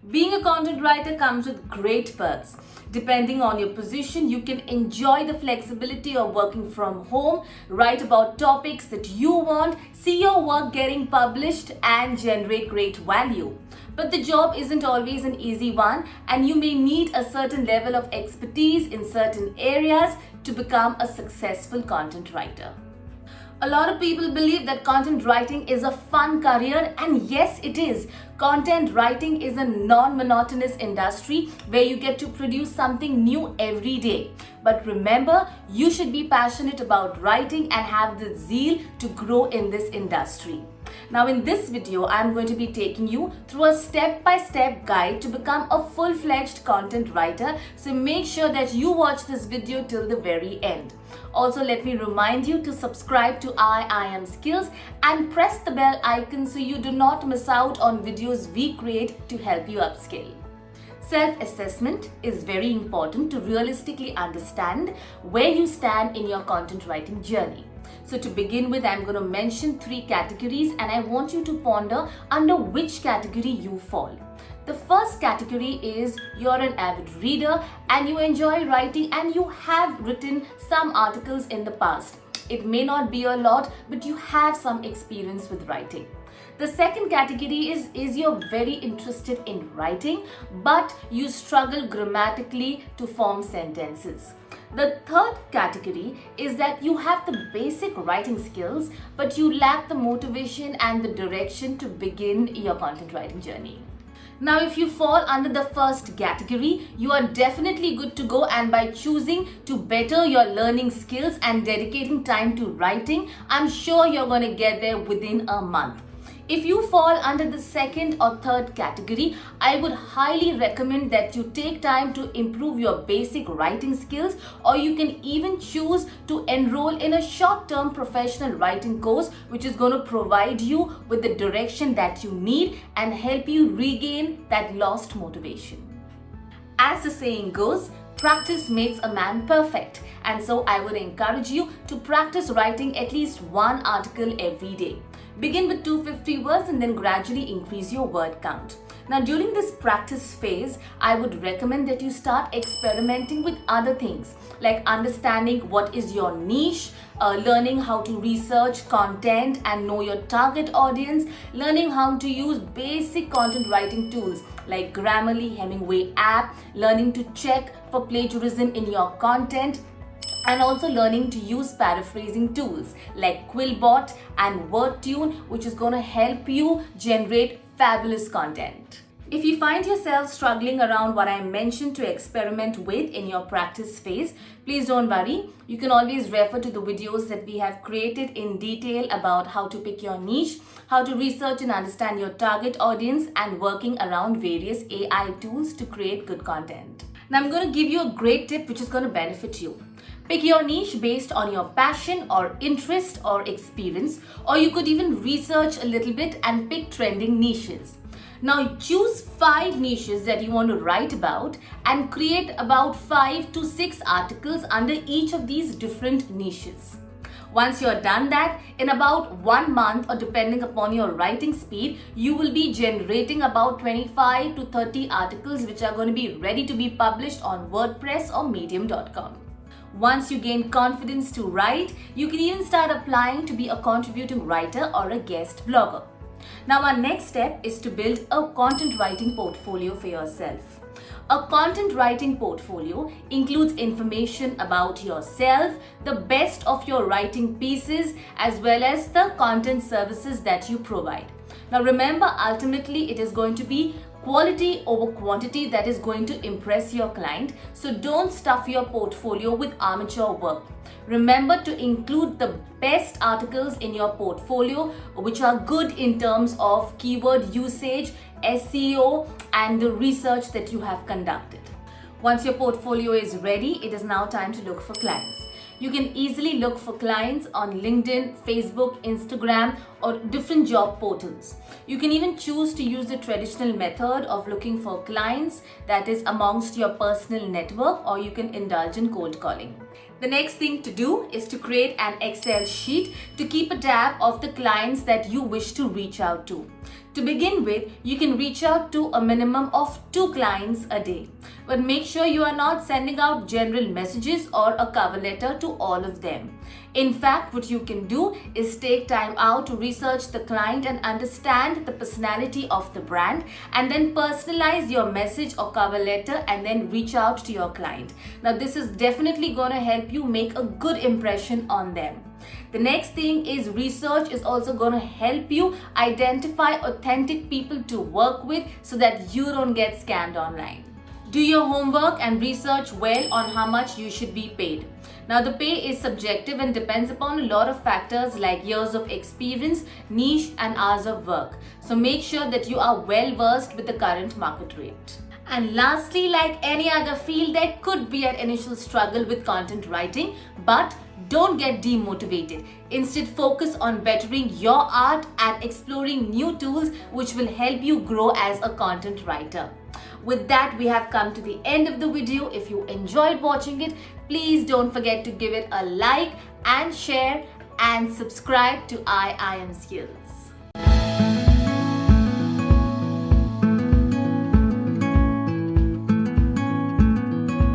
Being a content writer comes with great perks. Depending on your position, you can enjoy the flexibility of working from home, write about topics that you want, see your work getting published, and generate great value. But the job isn't always an easy one, and you may need a certain level of expertise in certain areas to become a successful content writer. A lot of people believe that content writing is a fun career, and yes, it is. Content writing is a non-monotonous industry where you get to produce something new every day. But remember, you should be passionate about writing and have the zeal to grow in this industry. Now in this video, I'm going to be taking you through a step-by-step guide to become a full-fledged content writer. So make sure that you watch this video till the very end. Also, let me remind you to subscribe to I Am Skills and press the bell icon so you do not miss out on videos we create to help you upskill. Self-assessment is very important to realistically understand where you stand in your content writing journey. So to begin with, I'm going to mention 3 categories and I want you to ponder under which category you fall. The first category is you're an avid reader and you enjoy writing and you have written some articles in the past. It may not be a lot, but you have some experience with writing. The second category is you're very interested in writing, but you struggle grammatically to form sentences. The third category is that you have the basic writing skills, but you lack the motivation and the direction to begin your content writing journey. Now, if you fall under the first category, you are definitely good to go, and by choosing to better your learning skills and dedicating time to writing, I'm sure you're going to get there within a month. If you fall under the second or third category, I would highly recommend that you take time to improve your basic writing skills, or you can even choose to enroll in a short-term professional writing course which is going to provide you with the direction that you need and help you regain that lost motivation. As the saying goes, practice makes a man perfect, and so I would encourage you to practice writing at least 1 article every day. Begin with 250 words and then gradually increase your word count. Now during this practice phase, I would recommend that you start experimenting with other things like understanding what is your niche, learning how to research content and know your target audience, learning how to use basic content writing tools like Grammarly, Hemingway app, learning to check for plagiarism in your content, and also learning to use paraphrasing tools like Quillbot and WordTune, which is going to help you generate fabulous content. If you find yourself struggling around what I mentioned to experiment with in your practice phase, please don't worry. You can always refer to the videos that we have created in detail about how to pick your niche, how to research and understand your target audience, and working around various AI tools to create good content. Now I'm going to give you a great tip which is going to benefit you. Pick your niche based on your passion or interest or experience, or you could even research a little bit and pick trending niches. Now choose 5 niches that you want to write about and create about 5 to 6 articles under each of these different niches. Once you're done that, in about 1 month or depending upon your writing speed, you will be generating about 25 to 30 articles which are going to be ready to be published on WordPress or Medium.com. Once you gain confidence to write, you can even start applying to be a contributing writer or a guest blogger. Now our next step is to build a content writing portfolio for yourself. A content writing portfolio includes information about yourself, the best of your writing pieces, as well as the content services that you provide. Now remember, ultimately it is going to be quality over quantity that is going to impress your client. So don't stuff your portfolio with amateur work. Remember to include the best articles in your portfolio which are good in terms of keyword usage, SEO, and the research that you have conducted. Once your portfolio is ready, it is now time to look for clients. You can easily look for clients on LinkedIn, Facebook, Instagram, or different job portals. You can even choose to use the traditional method of looking for clients, that is amongst your personal network, or you can indulge in cold calling. The next thing to do is to create an Excel sheet to keep a tab of the clients that you wish to reach out to. To begin with, you can reach out to a minimum of 2 clients a day. But make sure you are not sending out general messages or a cover letter to all of them. In fact, what you can do is take time out to research the client and understand the personality of the brand, and then personalize your message or cover letter and then reach out to your client. Now, this is definitely going to help you make a good impression on them. The next thing is research is also going to help you identify authentic people to work with so that you don't get scammed online. Do your homework and research well on how much you should be paid. Now, the pay is subjective and depends upon a lot of factors like years of experience, niche, and hours of work. So make sure that you are well versed with the current market rate. And lastly, like any other field, there could be an initial struggle with content writing, but don't get demotivated. Instead, focus on bettering your art and exploring new tools which will help you grow as a content writer. With that, we have come to the end of the video. If you enjoyed watching it, please don't forget to give it a like and share and subscribe to I Am Skills.